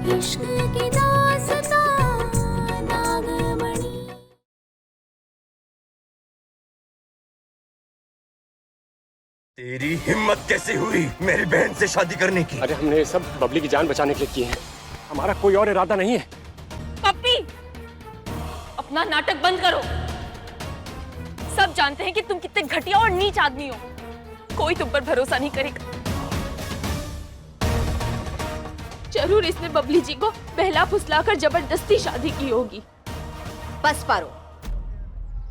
इश्क की दास्तां नागमणि। तेरी हिम्मत कैसे हुई मेरी बहन से शादी करने की? अरे हमने ये सब बबली की जान बचाने के लिए किए हैं, हमारा कोई और इरादा नहीं है। पप्पी, अपना नाटक बंद करो। सब जानते हैं कि तुम कितने घटिया और नीच आदमी हो। कोई तुम पर भरोसा नहीं करेगा। जरूर इसने बबली जी को बहला फुसलाकर जबरदस्ती शादी की होगी। बस पारो,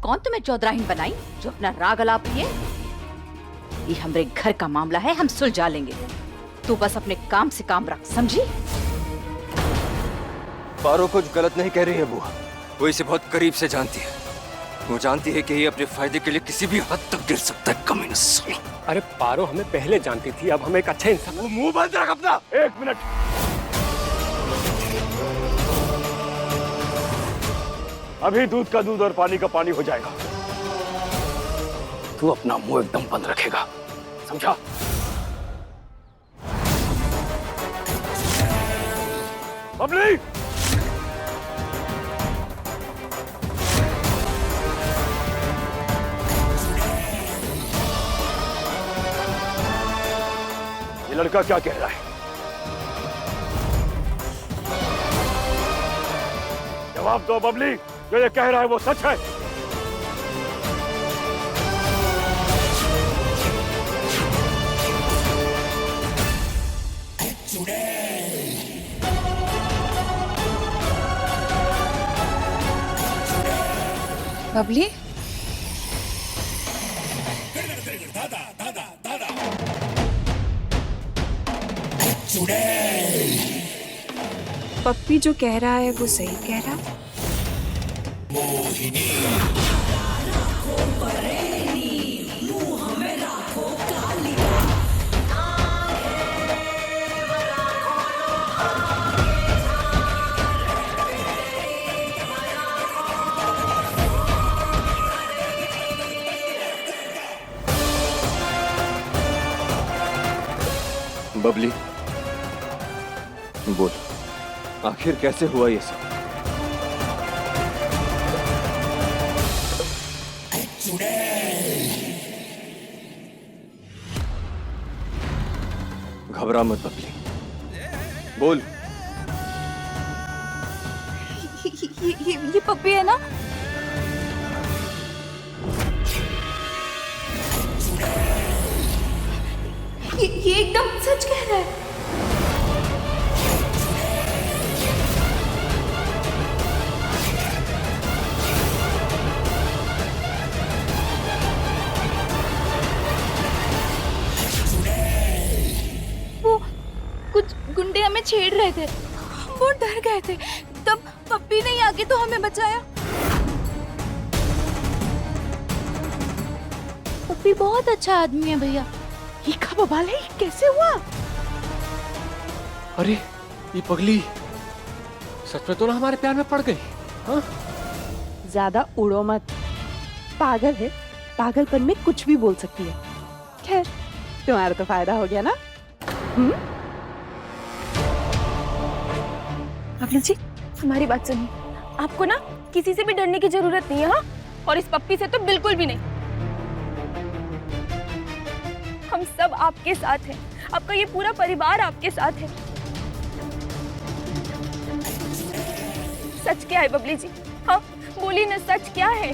कौन तुम्हें चौधराहीन बनाई जो अपना राग अलाप लिए? ये हमारे घर का मामला है, हम सुलझा लेंगे। तू बस अपने काम से काम रख, समझी? पारो कुछ गलत नहीं कह रही है बुआ। वो इसे बहुत करीब से जानती है। वो जानती है कि ये अपने फायदे के लिए किसी भी हद तक गिर सकता है। कमीना साला। अरे पारो हमें पहले जानती थी, अब हम एक अच्छे इंसान। मुंह बंद रख अपना। 1 मिनट। अभी दूध का दूध और पानी का पानी हो जाएगा। तू अपना मुंह एकदम बंद रखेगा, समझा? बबली, ये लड़का क्या कह रहा है? जवाब दो बबली, जो ये कह रहा है वो सच है? बबली, पप्पी जो कह रहा है वो सही कह रहा है। बबली बोल, आखिर कैसे हुआ ये सब? घबरा मत बबली, बोल। ये पप्पी है ना? ये एकदम सच कह रहा है। वो कुछ गुंडे हमें छेड़ रहे थे, वो डर गए थे, तब पप्पी ने आके तो हमें बचाया। पप्पी बहुत अच्छा आदमी है भैया। ये कब बवाल है, कैसे हुआ? अरे ये पगली सच में तो ना हमारे प्यार में पड़ गई। हाँ? ज्यादा उड़ो मत, पागल है, पागलपन में कुछ भी बोल सकती है। खैर तुम्हारा तो फायदा हो गया ना। बबली जी, हमारी बात सुनिए। आपको ना किसी से भी डरने की जरूरत नहीं है। हाँ? और इस पप्पी से तो बिल्कुल भी नहीं। हम सब आपके साथ हैं, आपका ये पूरा परिवार आपके साथ है। सच क्या है बबली जी? हाँ बोली ना, सच क्या है?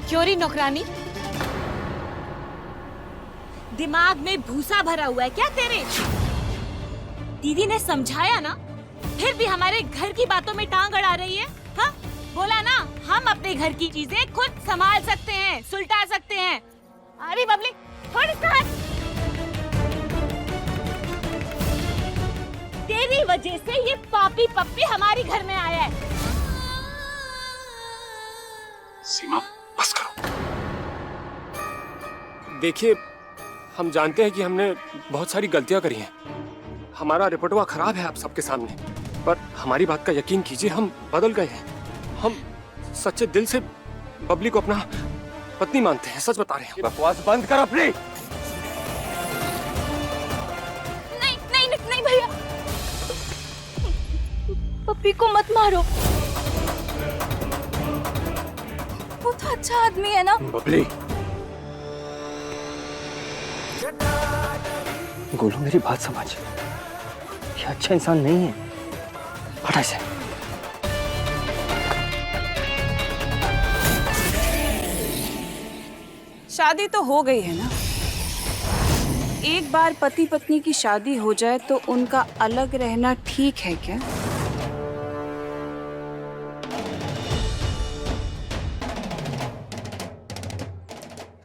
क्यों री नौकरानी, दिमाग में भूसा भरा हुआ है क्या तेरे? दीदी ने समझाया ना, फिर भी हमारे घर की बातों में टांग अड़ा रही है। हाँ बोला ना, हम अपने घर की चीजें खुद संभाल सकते हैं, सुलटा सकते हैं। अरे बबली थोड़ी सा, तेरी वजह से ये पापी पप्पी हमारे घर में आया है। सीमा बस करो। देखिए हम जानते हैं कि हमने बहुत सारी गलतियां करी हैं, हमारा रिपोर्टवा खराब है आप सबके सामने, पर हमारी बात का यकीन कीजिए, हम बदल गए हैं। हम सच्चे दिल से बबली को अपना पत्नी मानते हैं, सच बता रहे हैं। बकवास बंद कर अपनी। नहीं नहीं नहीं भैया, पप्पी को मत मारो, वो तो अच्छा आदमी है ना। बबली, गोलू मेरी बात समझ, ये अच्छा इंसान नहीं है। हटा इसे। शादी तो हो गई है ना। एक बार पति पत्नी की शादी हो जाए तो उनका अलग रहना ठीक है क्या?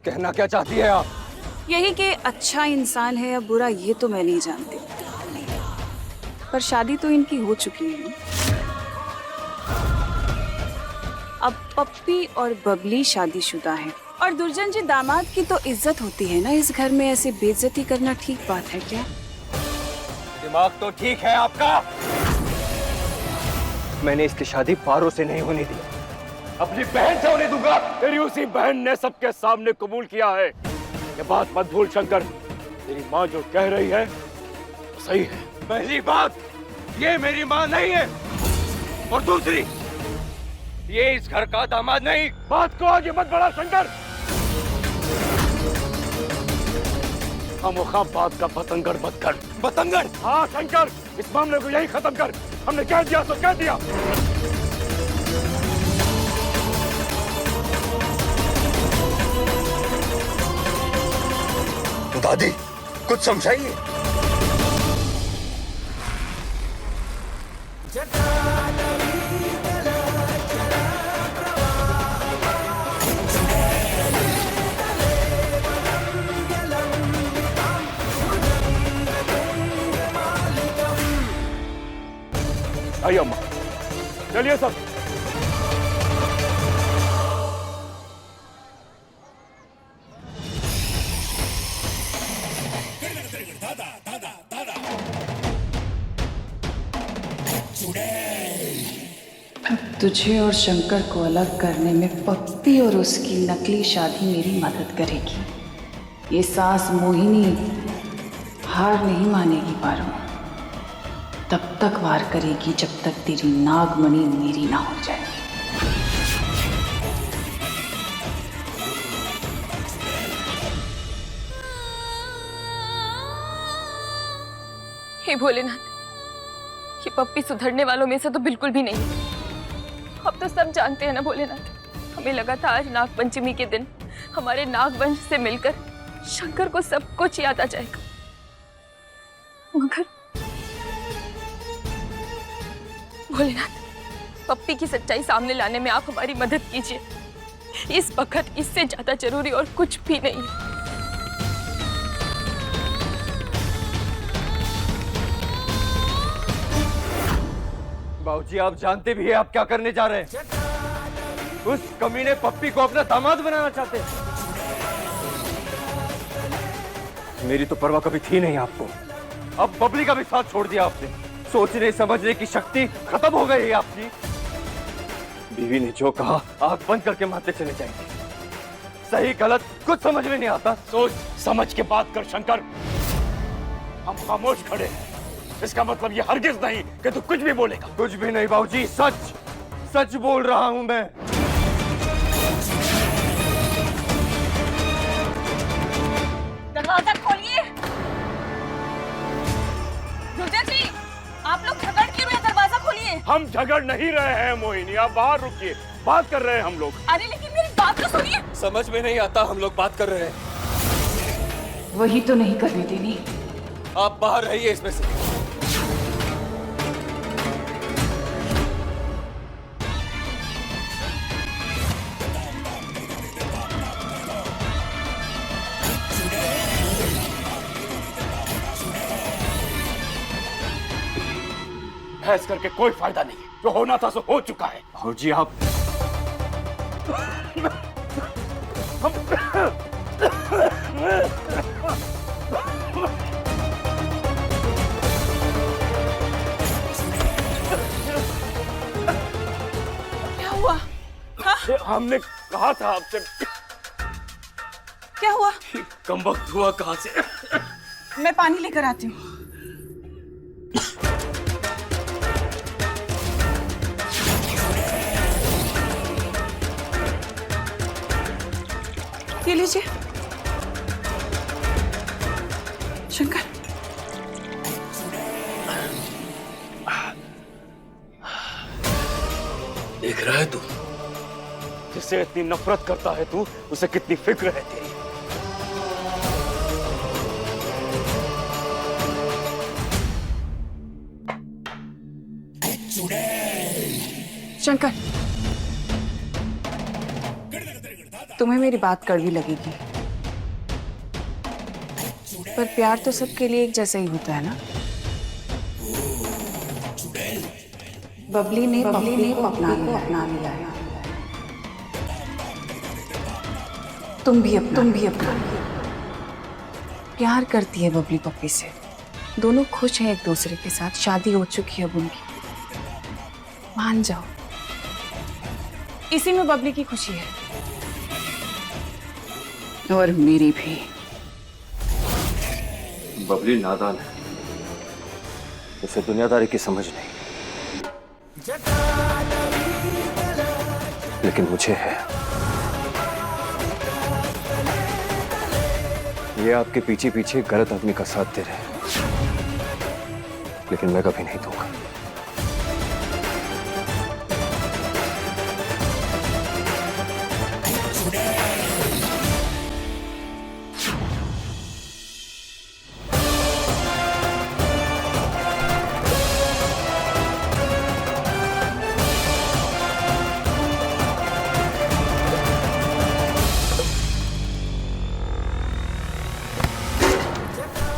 कहना क्या चाहती है आप? यही कि अच्छा इंसान है या बुरा ये तो मैं नहीं जानती, पर शादी तो इनकी हो चुकी है। अब पप्पी और बबली शादीशुदा हैं और दुर्जन जी दामाद की तो इज्जत होती है ना। इस घर में ऐसे बेइज्जती करना ठीक बात है क्या? दिमाग तो ठीक है आपका। मैंने इसकी शादी पारो से नहीं होने दी, अपनी बहन से होने दूंगा। तेरी उसी बहन ने सबके सामने कबूल किया है। ये बात मत भूल शंकर, तेरी माँ जो कह रही है वो सही है। पहली बात, ये मेरी माँ नहीं है, और दूसरी, ये इस घर का दामाद नहीं। बात को आगे मत बढ़ा शंकर। खामोखा बात का बतंगड़ मत कर। बतंगड़? हाँ शंकर, इस मामले को यही खत्म कर। हमने कह दिया तो कह दिया। दादी, कुछ समझाइए। आइए अम्मा, चलिए सब। तुझे और शंकर को अलग करने में पप्पी और उसकी नकली शादी मेरी मदद करेगी। ये सास मोहिनी हार नहीं मानेगी पारो। तब तक वार करेगी जब तक तेरी नागमणि मेरी ना हो जाए। हे भोलेनाथ, ये पप्पी सुधरने वालों में से तो बिल्कुल भी नहीं है। अब तो सब जानते हैं ना भोलेनाथ, हमें लगा था आज नाग पंचमी के दिन हमारे नागवंश से मिलकर शंकर को सब कुछ याद आ जाएगा, मगर भोलेनाथ, पप्पी की सच्चाई सामने लाने में आप हमारी मदद कीजिए। इस वक्त इससे ज्यादा जरूरी और कुछ भी नहीं है। बाबूजी, आप जानते भी हैं आप क्या करने जा रहे हैं। उस कमीने पप्पी को अपना दामाद बनाना चाहते हैं। मेरी तो परवाह कभी थी नहीं आपको। अब बबली का भी साथ छोड़ दिया आपने। सोचने समझने की शक्ति खत्म हो गई है आपकी। बीवी ने जो कहा आंख बंद करके मानते चले जाएंगे। सही गलत कुछ समझ में नहीं आता। सोच समझ के बात कर शंकर। हम खामोश खड़े हैं, इसका मतलब ये हरगिज नहीं कि तू कुछ भी बोलेगा। कुछ भी नहीं बाबूजी, सच सच बोल रहा हूं मैं। दरवाजा खोलिए। दुर्जन जी, आप लोग झगड़ क्यों रहे हैं? दरवाजा खोलिए। हम झगड़ नहीं रहे हैं मोहिनी, आप बाहर रुकिए, बात कर रहे हैं हम लोग। अरे लेकिन मेरी बात तो सुनिए। समझ में नहीं आता, हम लोग बात कर रहे हैं। वही तो नहीं करने देनी। आप बाहर रहिए इसमें से। बहस करके कोई फायदा नहीं, जो होना था सो हो चुका है। भाजी आप क्या हुआ? हमने कहा था आपसे। क्या हुआ? कम वक्त हुआ कहां से? मैं पानी लेकर आती हूँ। ये लीजिए। शंकर, देख रहा है तू, जिससे इतनी नफरत करता है तू, उसे कितनी फिक्र है तेरी। शंकर, तुम्हें मेरी बात कड़वी लगेगी, पर प्यार तो सबके लिए एक जैसा ही होता है ना। बबली ने को अपना लिया है। तुम भी अपना प्यार करती है बबली पप्पी से। दोनों खुश हैं एक दूसरे के साथ, शादी हो चुकी है अब उनकी। मान जाओ, इसी में बबली की खुशी है और मेरी भी। बबली नादान है, उसे दुनियादारी की समझ नहीं, लेकिन मुझे है। ये आपके पीछे पीछे गलत आदमी का साथ दे रहे हैं, लेकिन मैं कभी नहीं दूंगा।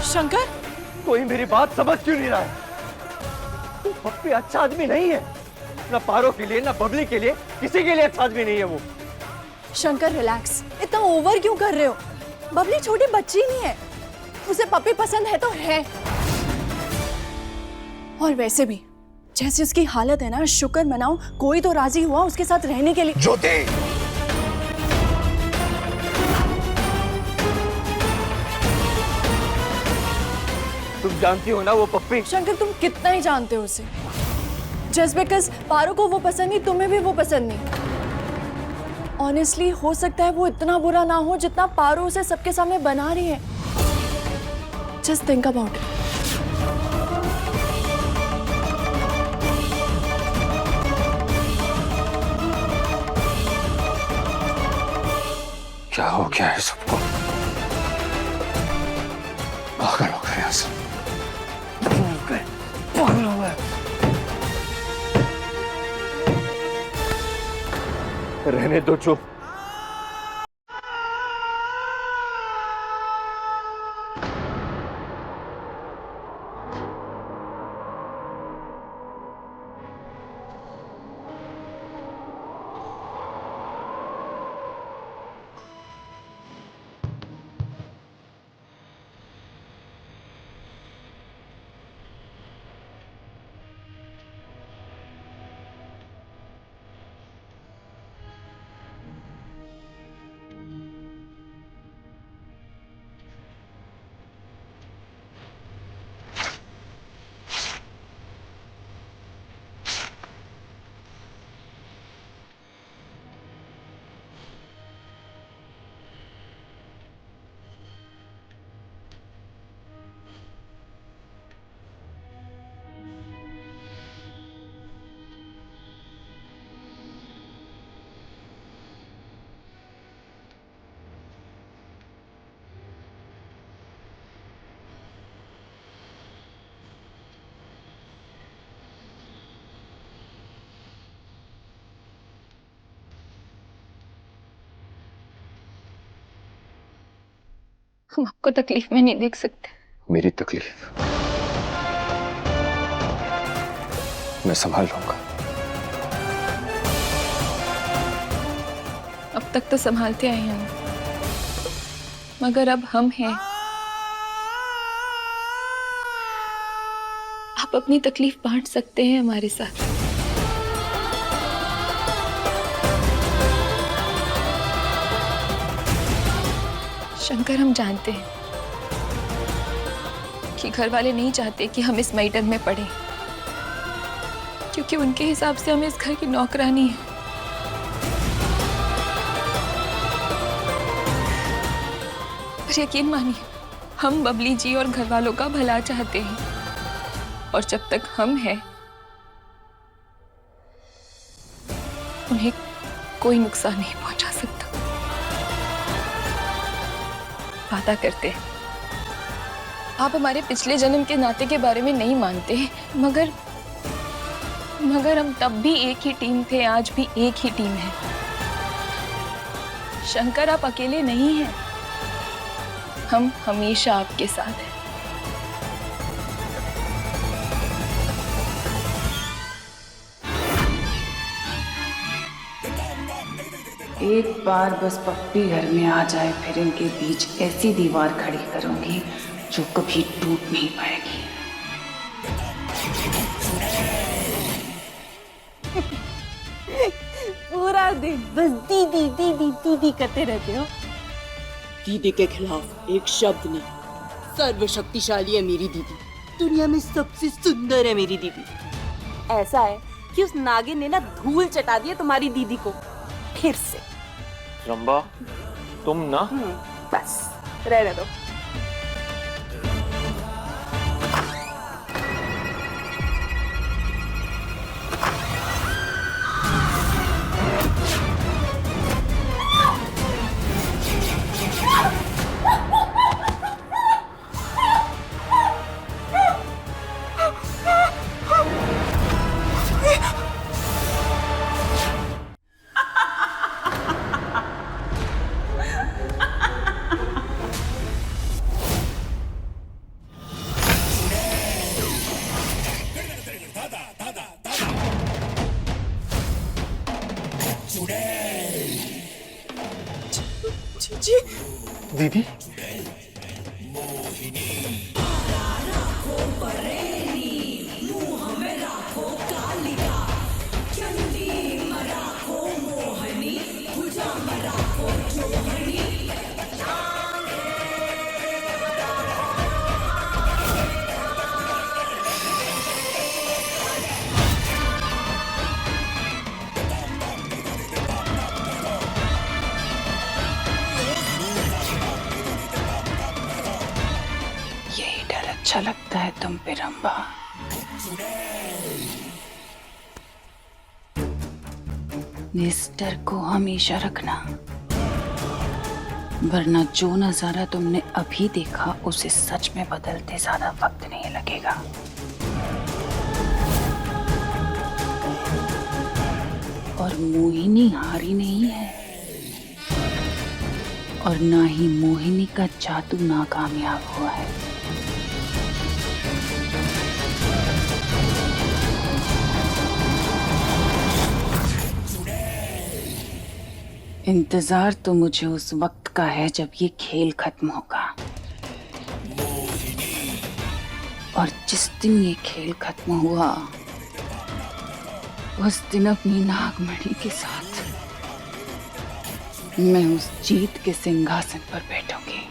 शंकर, कोई मेरी बात समझ क्यों नहीं रहा है? पप्पी अच्छा आदमी नहीं है, ना पारो के लिए, ना बबली के लिए, किसी के लिए अच्छा आदमी नहीं है वो। शंकर रिलैक्स, इतना ओवर क्यों कर रहे हो? बबली छोटी बच्ची नहीं है, उसे पप्पी पसंद है तो है। और वैसे भी जैसे उसकी हालत है ना, शुक्र मनाओ कोई तो राजी हुआ उसके साथ रहने के लिए। ज्योति, तुम जानती हो ना वो पप्पी। शंकर, तुम कितना ही जानते हो उसे। जस्ट बिकॉज पारो को वो पसंद नहीं, तुम्हें भी वो पसंद नहीं। ऑनेस्टली हो सकता है वो इतना बुरा ना हो जितना पारो उसे सबके सामने बना रही है। Just think about it. क्या हो गया है सबको? पागल हो गए सब, पागल हो गए। रहने दो चुप। हम आपको तकलीफ में नहीं देख सकते। मेरी तकलीफ मैं संभाल लूंगा। अब तक तो संभालते आए हैं, मगर अब हम हैं। आप अपनी तकलीफ बांट सकते हैं हमारे साथ। शंकर, हम जानते हैं कि घर वाले नहीं चाहते कि हम इस मैटर में पड़े, क्योंकि उनके हिसाब से हम इस घर की नौकरानी है। पर यकीन मानिए, हम बबली जी और घर वालों का भला चाहते हैं, और जब तक हम हैं उन्हें कोई नुकसान नहीं पहुंचा सकता। वादा करते हैं। आप हमारे पिछले जन्म के नाते के बारे में नहीं मानते, मगर हम तब भी एक ही टीम थे, आज भी एक ही टीम है। शंकर, आप अकेले नहीं हैं, हम हमेशा आपके साथ हैं। एक बार बस पप्पी घर में आ जाए, फिर इनके बीच ऐसी दीवार खड़ी करूंगी जो कभी टूट नहीं पाएगी। पूरा दिन बस दीदी दीदी दीदी करते रहते हो। दीदी के खिलाफ एक शब्द नहीं। सर्वशक्तिशाली है मेरी दीदी, दुनिया में सबसे सुंदर है मेरी दीदी। ऐसा है कि उस नागिन ने ना धूल चटा दिया तुम्हारी दीदी को फिर से। रंबा, तुम ना बस रहने दो। दीदी, यही डर अच्छा लगता है तुम पे रंबा। इस डर को हमेशा रखना, वरना जो नजारा तुमने अभी देखा उसे सच में बदलते ज्यादा वक्त नहीं लगेगा। और मोहिनी हारी नहीं है, और ना ही मोहिनी का जादू नाकामयाब हुआ है। इंतजार तो मुझे उस वक्त का है जब ये खेल खत्म होगा, और जिस दिन ये खेल खत्म हुआ उस दिन अपनी नागमणि के साथ मैं उस जीत के सिंहासन पर बैठूंगी।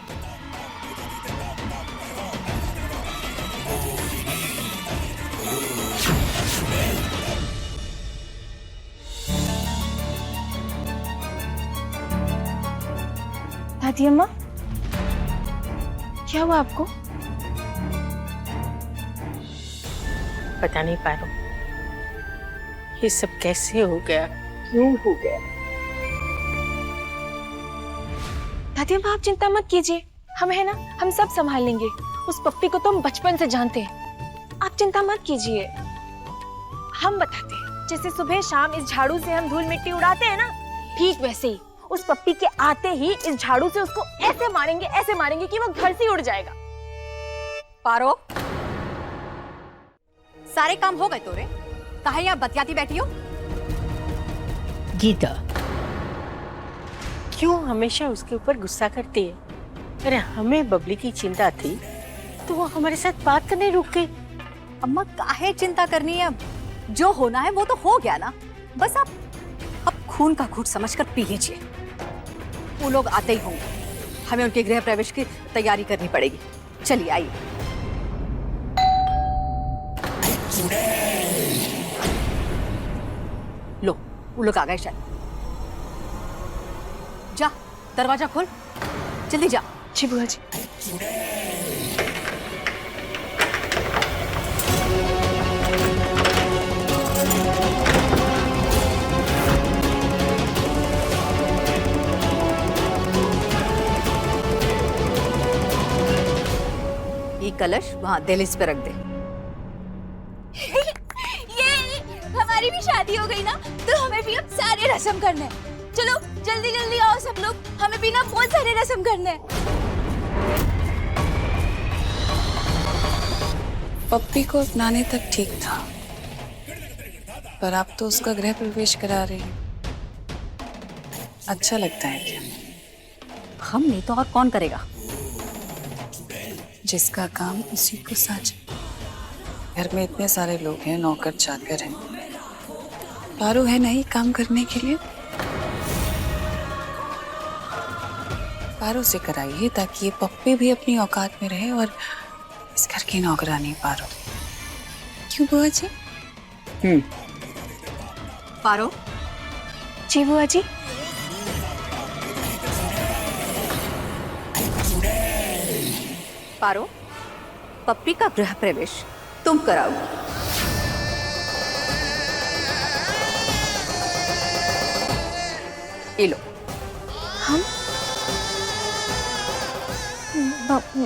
दादी अम्मा, क्या हुआ आपको? पता नहीं पारो, ये सब कैसे हो गया, क्यों हो गया। दादी अम्मा, आप चिंता मत कीजिए, हम है ना, हम सब संभाल लेंगे। उस पप्पी को तो हम बचपन से जानते हैं, आप चिंता मत कीजिए। हम बताते हैं, जैसे सुबह शाम इस झाड़ू से हम धूल मिट्टी उड़ाते हैं ना, ठीक वैसे ही उस पप्पी के आते ही इस झाड़ू से उसको ऐसे मारेंगे कि वो घर से उड़ जाएगा। पारो, सारे काम हो गए तोरे, कहाँ यहाँ बतियाती बैठी हो? गीता, क्यों हमेशा उसके ऊपर गुस्सा करती है? अरे हमें बबली की चिंता थी तो वो हमारे साथ बात करने रुक गई। अम्मा, काहे चिंता करनी है? अब जो होना है वो तो हो गया ना, बस आप अब खून का घूंट समझकर पी लीजिए। वो लोग आते ही होंगे, हमें उनके गृह प्रवेश की तैयारी करनी पड़ेगी। चलिए आइए। लो, वो लोग आ गए शायद। जा, दरवाजा खोल, जल्दी जा। जी बुआ जी। ये कलश वहाँ दहलीज पे रख दे। ये हमारी भी शादी हो गई ना, तो हमें भी अब सारे रस्म करने हैं। चलो जल्दी जल्दी आओ सब लोग, हमें भी ना बहुत सारे रस्म करने हैं। पप्पी को अपनाने तक ठीक था, पर आप तो उसका गृह प्रवेश करा रही हैं। अच्छा लगता है क्या? हम नहीं तो और कौन करेगा? जिसका काम उसी को साझे। घर में इतने सारे लोग हैं, नौकर चाकर हैं, पारो है नहीं काम करने के लिए। पारो से कराइए ताकि ये पप्पी भी अपनी औकात में रहे और इस घर की नौकरानी पारो। क्यों बुआ जी? पारो। जी बुआ जी। पारो, पप्पी का गृह प्रवेश तुम कराओ। ये लो।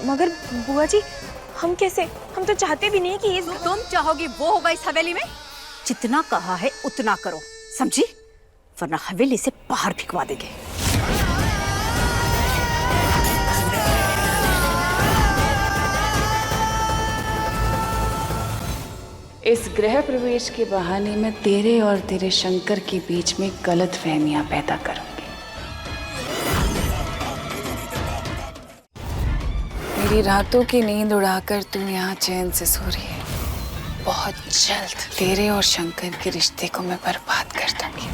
मगर बुआ जी, हम कैसे? हम तो चाहते भी नहीं कि ये तुम चाहोगी वो होगा इस हवेली में। जितना कहा है उतना करो, समझी? वरना हवेली से बाहर फिकवा देंगे। इस गृह प्रवेश के बहाने मैं तेरे और तेरे शंकर के बीच में गलतफहमियां पैदा करूंगी। मेरी रातों की नींद उड़ाकर तू यहाँ चैन से सो रही है। बहुत जल्द तेरे और शंकर के रिश्ते को मैं बर्बाद कर दूंगी।